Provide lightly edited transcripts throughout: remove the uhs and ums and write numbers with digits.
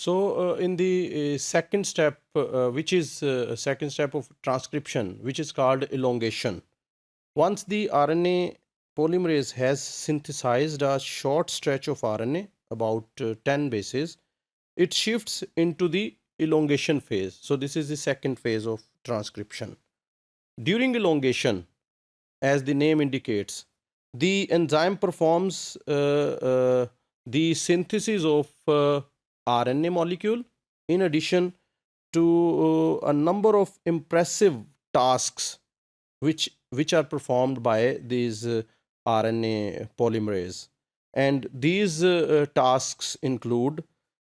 So, in the second step, which is second step of transcription, which is called elongation. Once the RNA polymerase has synthesized a short stretch of RNA, about 10 bases, it shifts into the elongation phase. So, this is the second phase of transcription. During elongation, as the name indicates, the enzyme performs the synthesis of RNA molecule in addition to a number of impressive tasks which are performed by these RNA polymerase. And these tasks include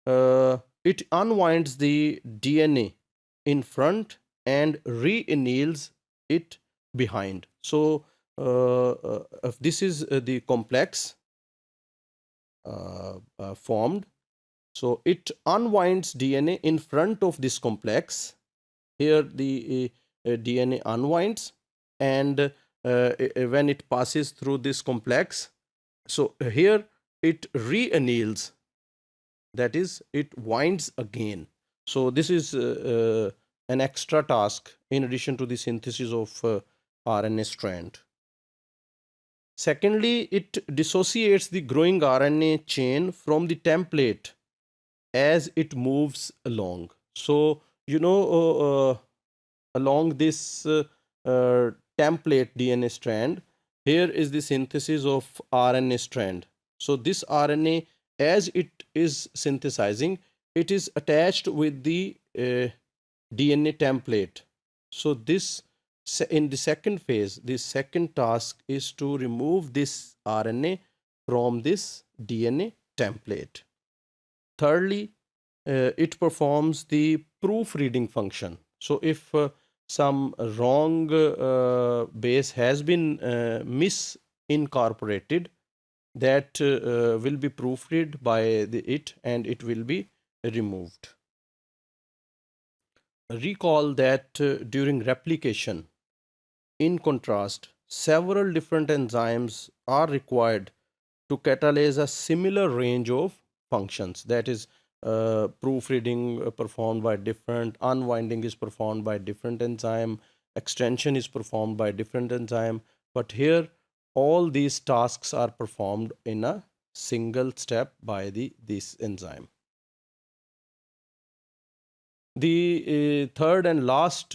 it unwinds the DNA in front and re-anneals it behind. So this is the complex formed. So it unwinds DNA in front of this complex. Here the DNA unwinds, and when it passes through this complex, so here it re-anneals, that is, it winds again. So this is an extra task in addition to the synthesis of RNA strand. Secondly, it dissociates the growing RNA chain from the template as it moves along. So, along this template DNA strand, here is the synthesis of RNA strand. So, this RNA, as it is synthesizing, it is attached with the DNA template. So, this in the second phase, the second task is to remove this RNA from this DNA template. Thirdly, it performs the proofreading function. So if some wrong base has been misincorporated, that will be proofread by it and it will be removed. Recall that during replication, in contrast, several different enzymes are required to catalyze a similar range of functions. That is, proofreading performed by different, unwinding is performed by different enzyme, extension is performed by different enzyme. But here, all these tasks are performed in a single step by this enzyme. The third and last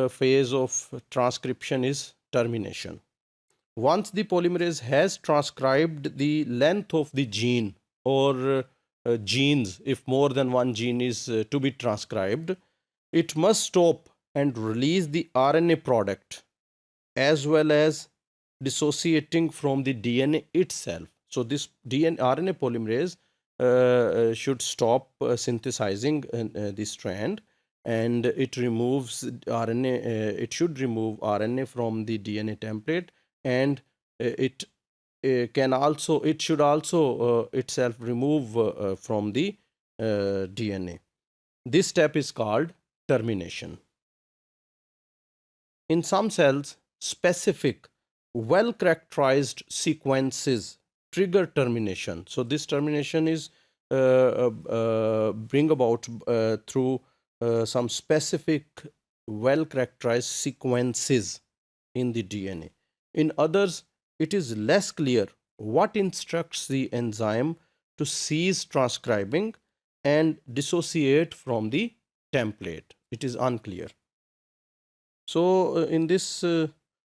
phase of transcription is termination. Once the polymerase has transcribed the length of the gene or genes, if more than one gene is to be transcribed, it must stop and release the RNA product as well as dissociating from the DNA itself. So this RNA polymerase should stop synthesizing the strand, and it removes RNA. It should remove RNA from the DNA template, and it should also itself remove from the DNA. This step is called termination. In some cells, specific, well characterized sequences trigger termination. So this termination is bring about through some specific well characterized sequences in the DNA. In others, it is less clear what instructs the enzyme to cease transcribing and dissociate from the template. It is unclear. So in this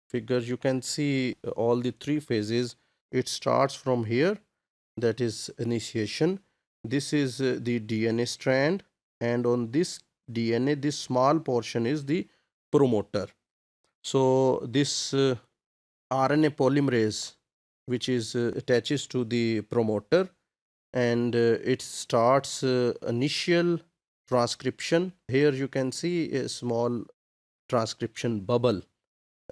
figure, you can see all the three phases. It starts from here, that is initiation. This is the DNA strand, and on this DNA, this small portion is the promoter. So this RNA polymerase, which is attaches to the promoter, and it starts initial transcription. Here you can see a small transcription bubble,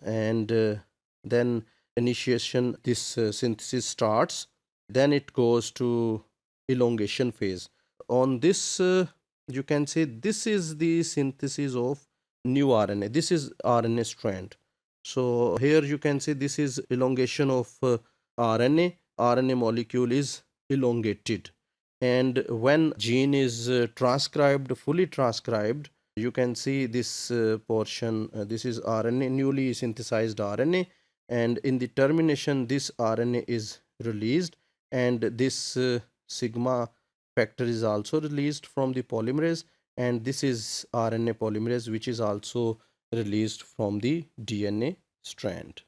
and then initiation, this synthesis starts. Then it goes to elongation phase. On this you can say this is the synthesis of new RNA. This is RNA strand. So here you can see this is elongation of RNA. RNA molecule is elongated. And when gene is transcribed, fully transcribed, you can see this portion. This is RNA, newly synthesized RNA, and in the termination, this RNA is released, and this sigma factor is also released from the polymerase, and this is RNA polymerase, which is also released from the DNA strand.